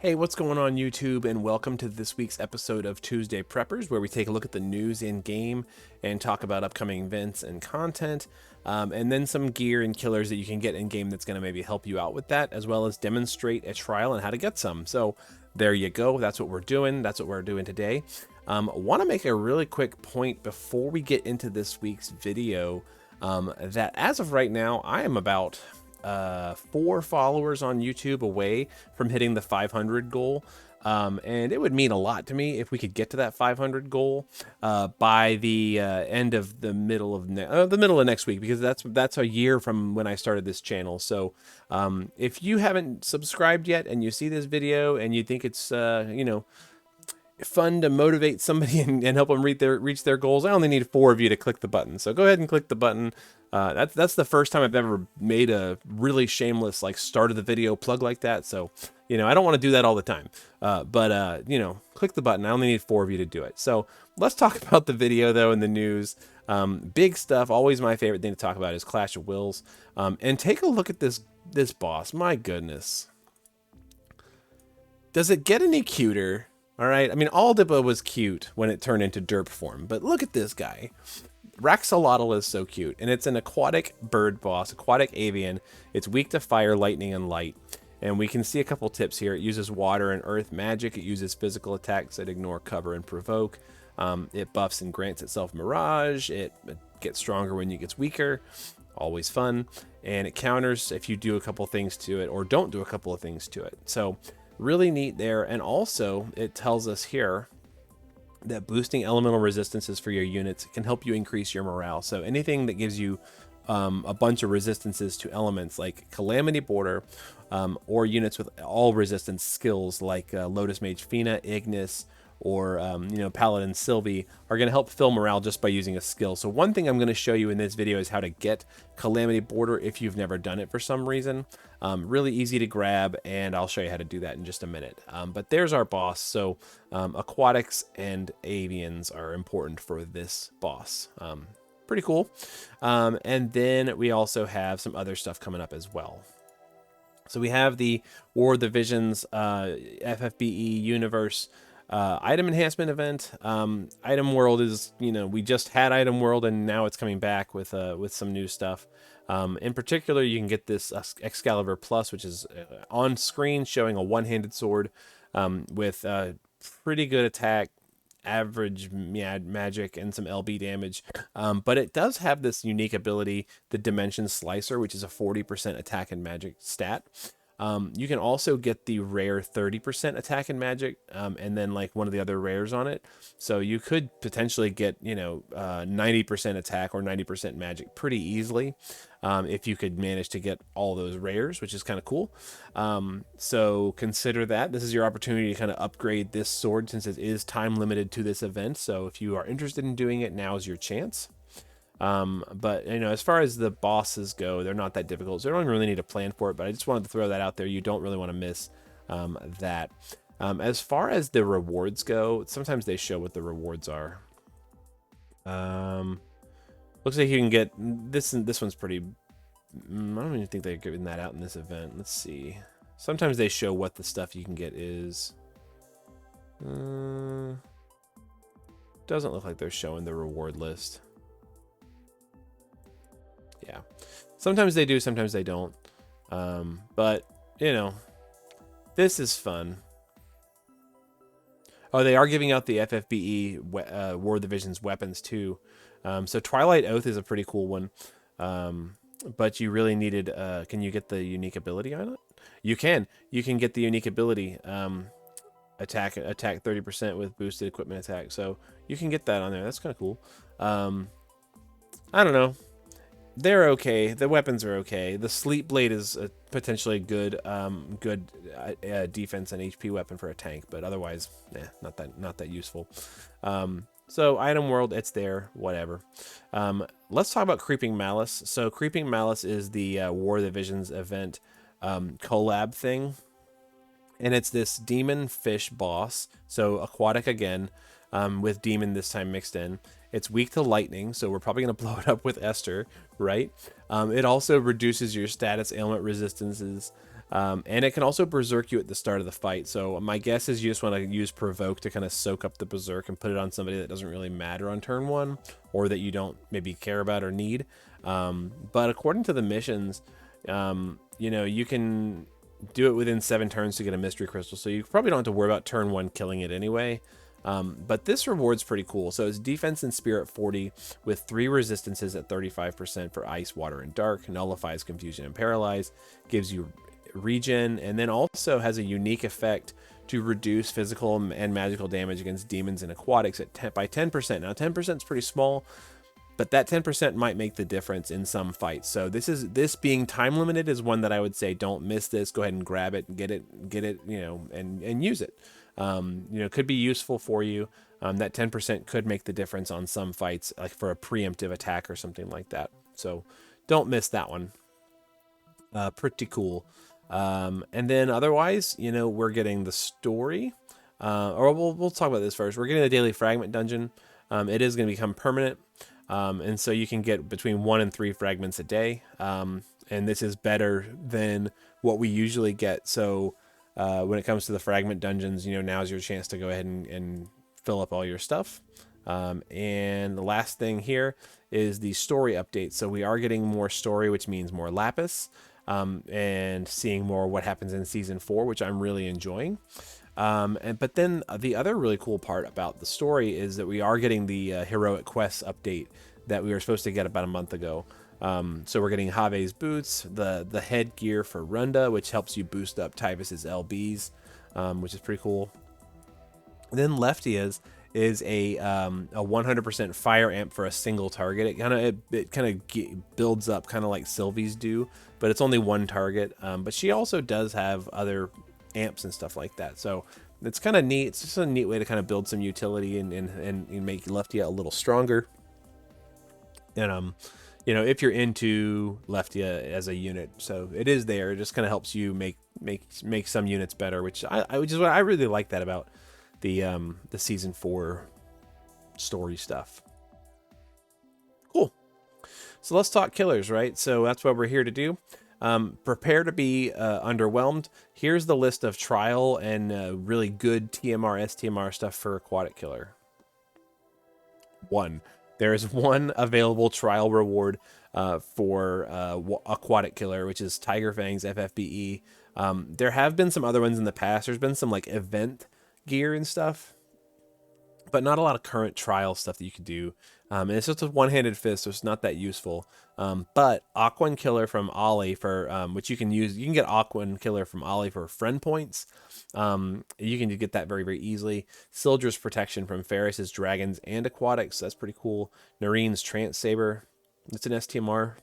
Hey, what's going on YouTube, and welcome to this week's episode of Tuesday Preppers, where we take a look at the news in game and talk about upcoming events and content, and then some gear and killers that you can get in game that's going to maybe help you out with that, as well as demonstrate a trial and how to get some. So there you go. That's what we're doing. That's what we're doing today. Want to make a really quick point before we get into this week's video, that as of right now, I am about 4 followers on YouTube away from hitting the 500 goal. And it would mean a lot to me if we could get to that 500 goal by the end of the middle of next week, because that's a year from when I started this channel. So if you haven't subscribed yet and you see this video and you think it's fun to motivate somebody and help them reach their goals, I only need 4 of you to click the button. So go ahead and click the button. That's the first time I've ever made a really shameless start of the video plug like that. So I don't want to do that all the time. But click the button. I only need 4 of you to do it. So let's talk about the video though in the news. Big stuff. Always my favorite thing to talk about is Clash of Wills. And take a look at this boss. My goodness. Does it get any cuter? All right. I mean, Aldiba was cute when it turned into derp form, but look at this guy. Raxolotl is so cute, and it's an aquatic bird boss, aquatic avian. It's weak to fire, lightning, and light. And we can see a couple tips here. It uses water and earth magic. It uses physical attacks that ignore cover and provoke. It buffs and grants itself mirage. It gets stronger when it gets weaker. Always fun. And it counters if you do a couple things to it or don't do a couple of things to it. So really neat there. And also it tells us here that boosting elemental resistances for your units can help you increase your morale. So anything that gives you a bunch of resistances to elements like Calamity Border, or units with all resistance skills like Lotus Mage Fina, Ignis, or Paladin Sylvie are going to help fill morale just by using a skill. So one thing I'm going to show you in this video is how to get Calamity Border if you've never done it for some reason. Really easy to grab, and I'll show you how to do that in just a minute. But there's our boss. So aquatics and avians are important for this boss. Pretty cool. And then we also have some other stuff coming up as well. So we have the War of the Visions FFBE universe item enhancement event. Item World is, we just had Item World, and now it's coming back with some new stuff. In particular, you can get this Excalibur Plus, which is on screen showing a one-handed sword with pretty good attack, average magic, and some LB damage. But it does have this unique ability, the Dimension Slicer, which is a 40% attack and magic stat. You can also get the rare 30% attack and magic, and then one of the other rares on it. So you could potentially get 90% attack or 90% magic pretty easily, if you could manage to get all those rares, which is kind of cool. So consider that. This is your opportunity to kind of upgrade this sword, since it is time limited to this event. So if you are interested in doing it, now is your chance. But as far as the bosses go, they're not that difficult, so you don't really need a plan for it, but I just wanted to throw that out there. You don't really want to miss that. As far as the rewards go, sometimes they show what the rewards are. Looks like you can get this, and this one's pretty, I don't even think they're giving that out in this event. Let's see. Sometimes they show what the stuff you can get is. Doesn't look like they're showing the reward list. Yeah, sometimes they do, sometimes they don't. But this is fun. Oh, they are giving out the FFBE War of the Visions weapons too. So Twilight Oath is a pretty cool one. But you really needed, can you get the unique ability on it? You can get the unique ability, attack 30% with boosted equipment attack. So you can get that on there. That's kind of cool. I don't know. They're okay. The weapons are okay. The Sleep Blade is a potentially good defense and HP weapon for a tank, but otherwise, not that useful. So Item World, it's there, whatever. Let's talk about Creeping Malice. So Creeping Malice is the War of the Visions event collab thing, and it's this demon fish boss. So aquatic again, with demon this time mixed in. It's weak to lightning, so we're probably going to blow it up with Esther, right? It also reduces your status ailment resistances And it can also berserk you at the start of the fight. So my guess is you just want to use provoke to kind of soak up the berserk and put it on somebody that doesn't really matter on turn 1, or that you don't maybe care about or need. But according to the missions, you know, you can do it within 7 turns to get a mystery crystal, so you probably don't have to worry about turn 1 killing it anyway. But this reward's pretty cool. So it's defense and spirit 40 with 3 resistances at 35% for ice, water, and dark, nullifies confusion and paralyze, gives you regen, and then also has a unique effect to reduce physical and magical damage against demons and aquatics by 10%. Now 10% is pretty small, but that 10% might make the difference in some fights. So this being time limited is one that I would say don't miss this. Go ahead and grab it and get it, you know, and use it. You know, could be useful for you. That 10% could make the difference on some fights, like for a preemptive attack or something like that. So don't miss that one. Pretty cool. And then otherwise, you know, we're getting the story, or we'll talk about this first. We're getting the daily fragment dungeon. It is going to become permanent. And so you can get between 1 and 3 fragments a day. And this is better than what we usually get. So, when it comes to the fragment dungeons, you know, now's your chance to go ahead and fill up all your stuff. And the last thing here is the story update. So we are getting more story, which means more Lapis. And seeing more what happens in season 4, which I'm really enjoying. But then the other really cool part about the story is that we are getting the heroic quests update that we were supposed to get about a month ago. So we're getting Have's boots, the headgear for Runda, which helps you boost up Tyvis's LBs, which is pretty cool. And then Leftia's is a 100% fire amp for a single target. It kind of builds up kind of like Sylvie's do, but it's only one target. But she also does have other amps and stuff like that. So it's kind of neat. It's just a neat way to kind of build some utility and make Leftia a little stronger. And you know, if you're into Leftia as a unit, so it is there. It just kind of helps you make some units better, which I really like that about the season 4 story stuff. Cool. So let's talk killers, right? So that's what we're here to do. Prepare to be underwhelmed. Here's the list of trial and really good TMR, STMR stuff for Aquatic Killer. 1. There is one available trial reward for Aquatic Killer, which is Tiger Fang's FFBE. There have been some other ones in the past. There's been some like event gear and stuff, but not a lot of current trial stuff that you could do. And it's just a one-handed fist, so it's not that useful. But Aquan Killer from Ollie for which you can use. You can get Aquan Killer from Ollie for friend points. You can get that very, very easily. Sildra's Protection from Ferris's Dragons and Aquatics. So that's pretty cool. Noreen's Trance Saber. It's an STMR.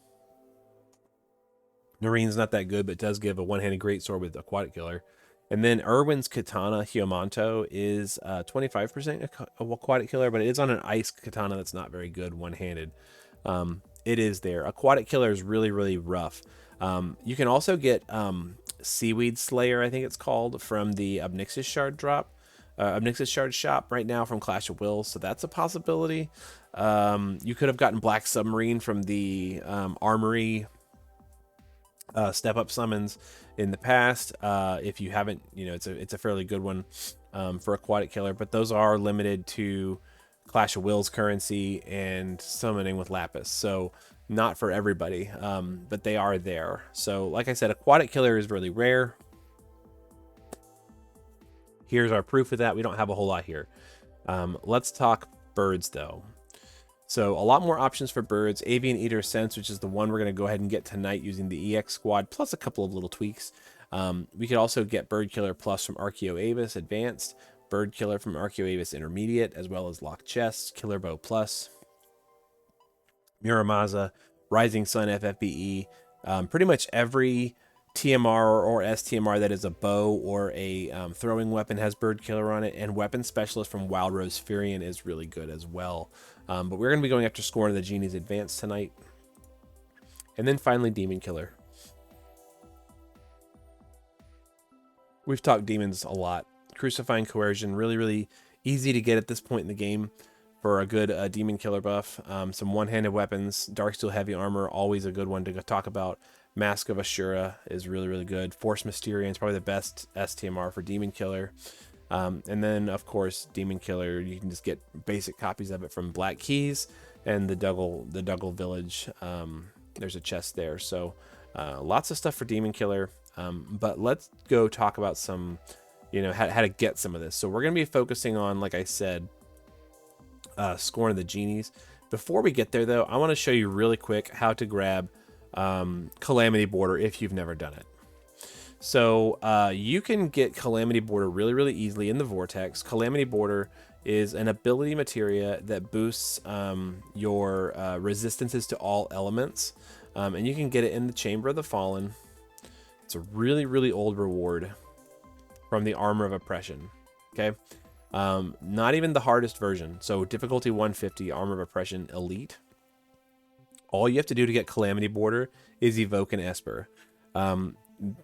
Noreen's not that good, but it does give a one-handed greatsword with Aquatic Killer. And then Irwin's Katana Hyomanto is 25% Aquatic Killer, but it is on an ice katana that's not very good one-handed. It is there. Aquatic Killer is really, really rough. You can also get Seaweed Slayer, I think it's called, from the Obnixis Shard drop. Obnixis Shard shop right now from Clash of Wills, so that's a possibility. You could have gotten Black Submarine from the Armory step-up summons in the past. If you haven't, you know, it's a fairly good one for Aquatic Killer, but those are limited to Clash of Wills currency and summoning with Lapis, so not for everybody, but they are there. So like I said, Aquatic Killer is really rare. Here's our proof of that. We don't have a whole lot here. Let's talk birds though. So a lot more options for birds. Avian Eater Sense, which is the one we're going to go ahead and get tonight using the EX squad, plus a couple of little tweaks. We could also get Bird Killer Plus from Archaeoavis Advanced, Bird Killer from Archaeoavis Intermediate, as well as Lock Chests, Killer Bow Plus, Muramasa, Rising Sun FFBE. Pretty much every TMR or STMR that is a bow or a throwing weapon has Bird Killer on it, and Weapon Specialist from Wild Rose Furion is really good as well. But we're going to be going after Scorn of the Genie's Advanced tonight. And then finally, Demon Killer. We've talked demons a lot. Crucifying Coercion, really, really easy to get at this point in the game. for a good demon killer buff. Some one-handed weapons, Darksteel heavy armor, always a good one to talk about. Mask of Ashura is really, really good. Force Mysterion is probably the best STMR for demon killer. And then, of course, demon killer, you can just get basic copies of it from Black Keys and the Duggle Village. There's a chest there. So lots of stuff for demon killer. But let's go talk about some, how to get some of this. So we're going to be focusing on, like I said, Scorn of the Genies. Before we get there, though, I want to show you really quick how to grab Calamity Border if you've never done it. So you can get Calamity Border really, really easily in the Vortex. Calamity Border is an ability materia that boosts your resistances to all elements. And you can get it in the Chamber of the Fallen. It's a really, really old reward from the Armor of Oppression. Okay. Not even the hardest version. So difficulty 150, Armor of Oppression Elite. All you have to do to get Calamity Border is evoke an Esper.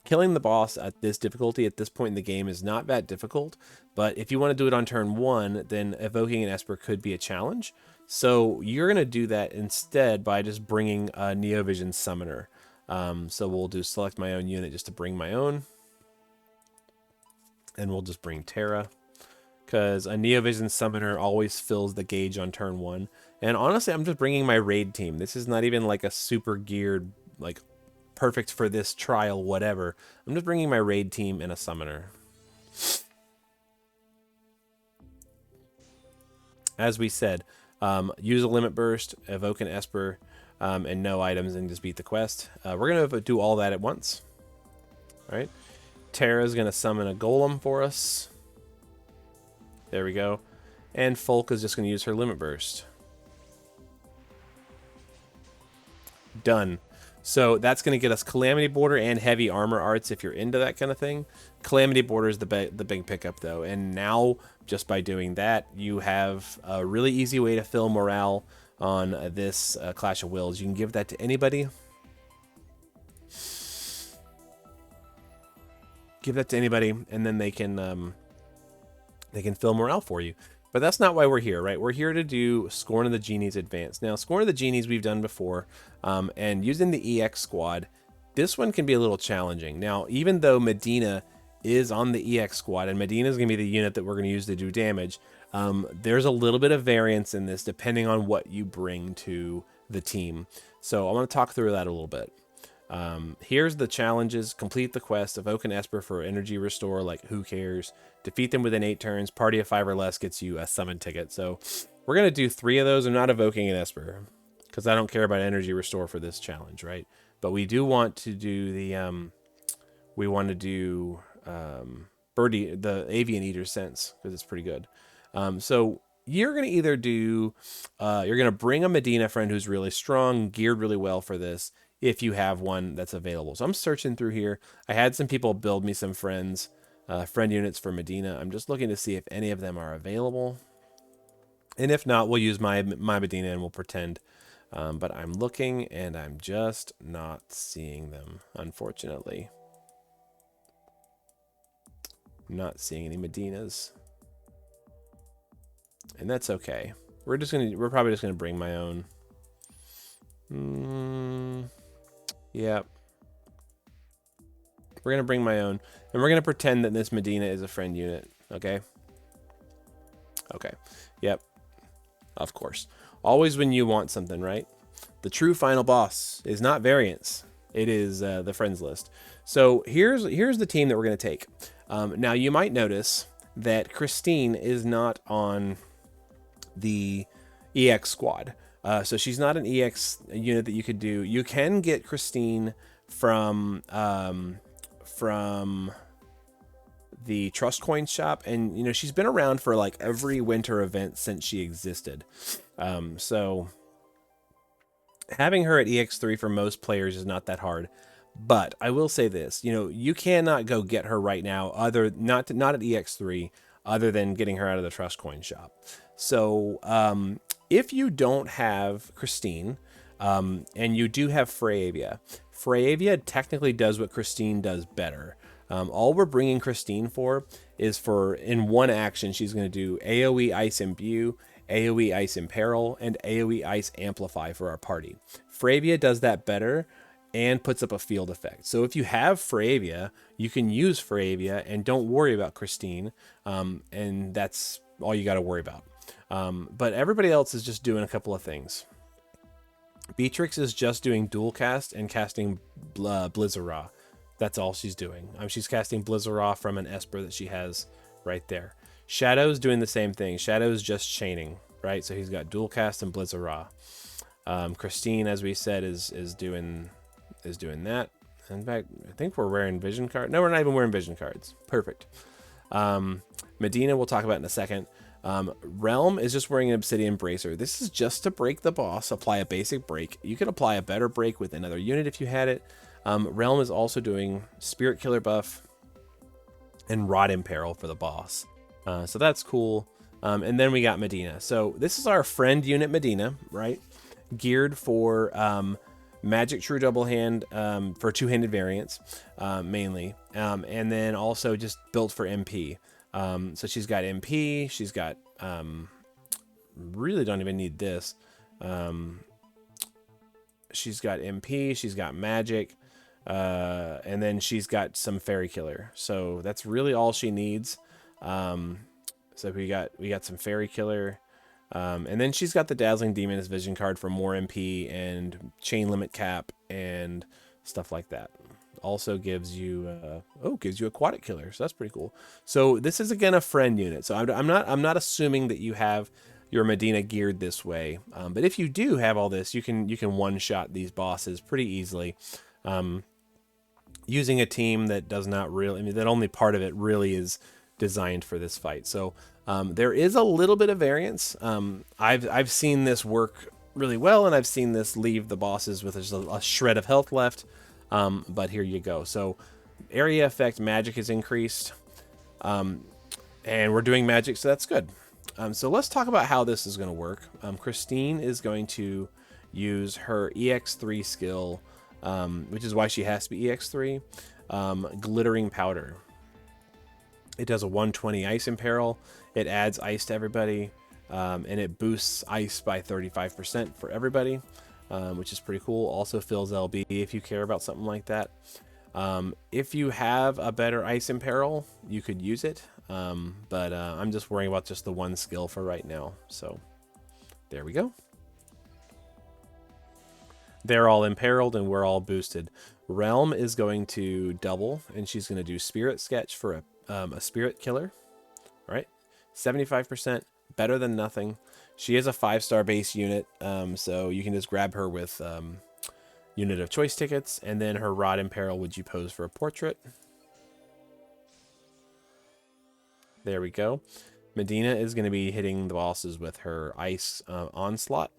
Killing the boss at this difficulty at this point in the game is not that difficult, but if you want to do it on turn 1, then evoking an Esper could be a challenge. So you're going to do that instead by just bringing a Neovision Summoner. So we'll do select my own unit just to bring my own. And we'll just bring Terra, because a Neovision Summoner always fills the gauge on turn 1. And honestly, I'm just bringing my raid team. This is not even like a super geared, like perfect for this trial, whatever. I'm just bringing my raid team and a summoner. As we said, use a limit burst, evoke an Esper, and no items, and just beat the quest. We're going to do all that at once. All right. Terra's going to summon a golem for us. There we go. And Folk is just going to use her limit burst. Done. So that's going to get us Calamity Border and heavy armor arts if you're into that kind of thing. Calamity Border is the big pickup, though. And now, just by doing that, you have a really easy way to fill morale on this Clash of Wills. You can give that to anybody. Give that to anybody, and then they can fill morale for you. But that's not why we're here, right? We're here to do Scorn of the Genies Advanced. Now, Scorn of the Genies we've done before, and using the EX squad, this one can be a little challenging. Now, even though Mediena is on the EX squad, and Mediena is going to be the unit that we're going to use to do damage, there's a little bit of variance in this depending on what you bring to the team. So I want to talk through that a little bit. Here's the challenges. Complete the quest. Evoke an Esper for energy restore, like who cares? Defeat them within 8 turns. Party of 5 or less gets you a summon ticket. So we're going to do 3 of those. I'm not evoking an Esper because I don't care about energy restore for this challenge, right? But we do want to do the, we want to do Birdie, the Avian Eater Sense, because it's pretty good. So you're going to either do, you're going to bring a Mediena friend who's really strong, geared really well for this, if you have one that's available. So I'm searching through here. I had some people build me some friend units for Mediena. I'm just looking to see if any of them are available. And if not, we'll use my Mediena and we'll pretend. But I'm looking and I'm just not seeing them, unfortunately. Not seeing any Medienas. And that's okay. We're probably just gonna bring my own. Yeah. We're gonna bring my own, and we're gonna pretend that this Mediena is a friend unit. Okay. Okay. Yep. Of course. Always when you want something, right? The true final boss is not variance. It is the friends list. So here's the team that we're gonna take. Now you might notice that Christine is not on the EX squad. So she's not an EX unit that you could do. You can get Christine from the Trust Coin shop, and you know she's been around for like every winter event since she existed. So having her at EX3 for most players is not that hard. But I will say this, you know, you cannot go get her right now, not at EX3, other than getting her out of the Trust Coin shop. So if you don't have Christine, and you do have Freya technically does what Christine does better. All we're bringing Christine for is in one action, she's going to do AoE Ice Imbue AoE Ice Imperil, and AoE Ice Amplify for our party. Fravia does that better and puts up a field effect. So if you have Fravia, you can use Fravia and don't worry about Christine, and that's all you got to worry about. But everybody else is just doing a couple of things. Beatrix is just doing dual cast and casting Blizzara. That's all she's doing. She's casting Blizzara from an Esper that she has right there. Shadow's doing the same thing. Shadow's just chaining, right? So he's got dual cast and Blizzara. Christine, as we said, is doing that. In fact, I think we're wearing vision cards. No, we're not even wearing vision cards. Perfect. Mediena we'll talk about in a second. Realm is just wearing an Obsidian Bracer. This is just to break the boss, apply a basic break. You could apply a better break with another unit if you had it. Realm is also doing Spirit Killer buff and Rod Imperil for the boss. So that's cool. And then we got Mediena. So this is our friend unit Mediena, right? Geared for Magic True Double Hand for two-handed variants, mainly. And then also just built for MP. So she's got MP, she's got, really don't even need this. She's got MP, she's got magic, and then she's got some fairy killer. So that's really all she needs. So we got some fairy killer, and then she's got the Dazzling Demoness Vision card for more MP and chain limit cap and stuff like that. Also gives you Aquatic Killer, so that's pretty cool. So this is again a friend unit. So I'm not assuming that you have your Mediena geared this way, but if you do have all this, you can one shot these bosses pretty easily, using a team that does not really. I mean, that only part of it really is designed for this fight. So there is a little bit of variance. I've seen this work really well, and I've seen this leave the bosses with just a shred of health left. But here you go. So area effect magic is increased, and we're doing magic, so that's good. So let's talk about how this is going to work. Christine is going to use her EX3 skill, which is why she has to be EX3, Glittering Powder. It does a 120 Ice Imperil. It adds ice to everybody, and it boosts ice by 35% for everybody. Which is pretty cool. Also fills LB if you care about something like that. If you have a better Ice Imperil, you could use it. But I'm just worrying about just the one skill for right now. So there we go. They're all imperiled and we're all boosted. Realm is going to double, and she's going to do Spirit Sketch for a Spirit Killer. All right, 75%, better than nothing. She is a 5-star base unit, so you can just grab her with unit of choice tickets, and then her Rod Imperil would you pose for a portrait. There we go. Mediena is going to be hitting the bosses with her Ice Onslaught,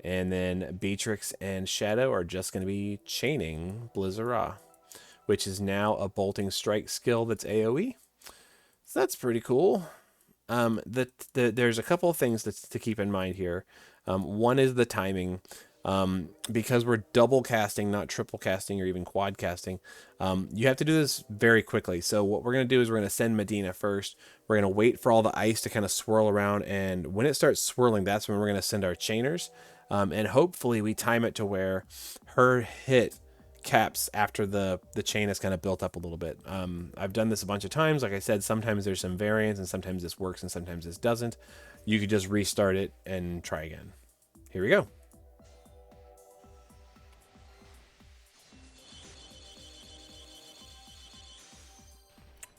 and then Beatrix and Shadow are just going to be chaining Blizzara, which is now a Bolting Strike skill that's AoE. So that's pretty cool. There's a couple of things to keep in mind here. One is the timing. Because we're double casting, not triple casting or even quad casting, you have to do this very quickly. So what we're going to do is we're going to send Mediena first. We're going to wait for all the ice to kind of swirl around, and when it starts swirling, that's when we're going to send our chainers. And hopefully we time it to where her hit caps after the chain has kind of built up a little bit. I've done this a bunch of times. Like I said, sometimes there's some variance, and sometimes this works and sometimes this doesn't. You could just restart it and try again. Here we go.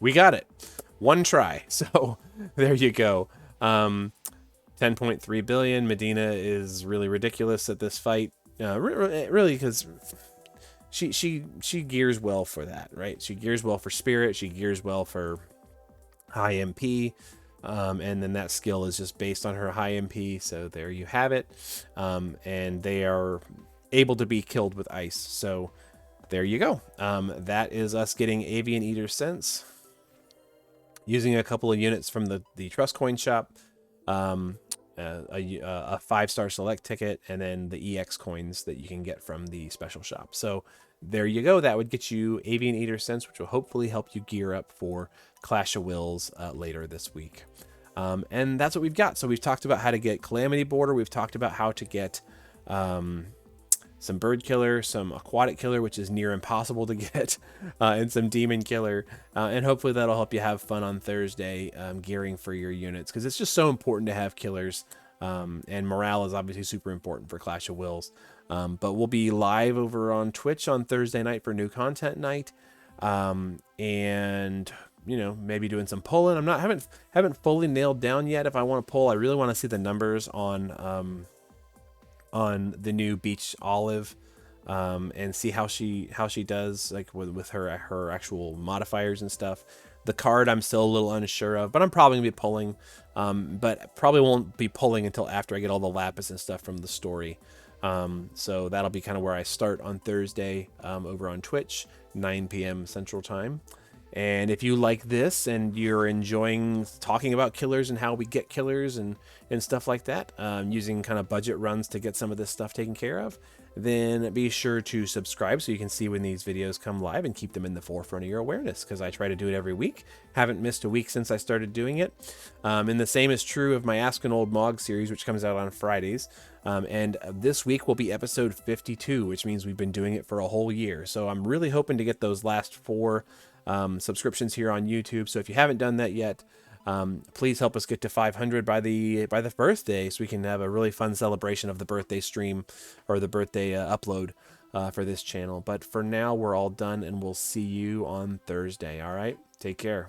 We got it. One try. So there you go. 10.3 billion. Mediena is really ridiculous at this fight. Really, because she gears well for that, right? She gears well for Spirit. She gears well for high MP. And then that skill is just based on her high MP. So there you have it. And they are able to be killed with ice. So there you go. That is us getting Avian Eater Sense, using a couple of units from the Trust Coin shop, a 5-star select ticket, and then the EX coins that you can get from the special shop. So there you go. That would get you Avian Eater Sense, which will hopefully help you gear up for Clash of Wills later this week. And that's what we've got. So we've talked about how to get Calamity Border. We've talked about how to get some Bird Killer, some Aquatic Killer, which is near impossible to get, and some Demon Killer. And hopefully that'll help you have fun on Thursday gearing for your units, because it's just so important to have killers. And morale is obviously super important for Clash of Wills. But we'll be live over on Twitch on Thursday night for new content night. And you know, maybe doing some pulling. Haven't fully nailed down yet if I want to pull. I really want to see the numbers on the new Beach Olive, and see how she does, like with her actual modifiers and stuff. The card I'm still a little unsure of, but I'm probably gonna be pulling, but probably won't be pulling until after I get all the Lapis and stuff from the story. So that'll be kind of where I start on Thursday, over on Twitch, 9 p.m. Central Time. And if you like this and you're enjoying talking about killers and how we get killers and stuff like that, using kind of budget runs to get some of this stuff taken care of, then be sure to subscribe so you can see when these videos come live and keep them in the forefront of your awareness, because I try to do it every week. Haven't missed a week since I started doing it. And the same is true of my Ask an Old Mog series, which comes out on Fridays. And this week will be episode 52, which means we've been doing it for a whole year. So I'm really hoping to get those last 4 subscriptions here on YouTube. So if you haven't done that yet, please help us get to 500 by the birthday, so we can have a really fun celebration of the birthday stream, or the birthday upload for this channel. But for now, we're all done, and we'll see you on Thursday. All right, take care.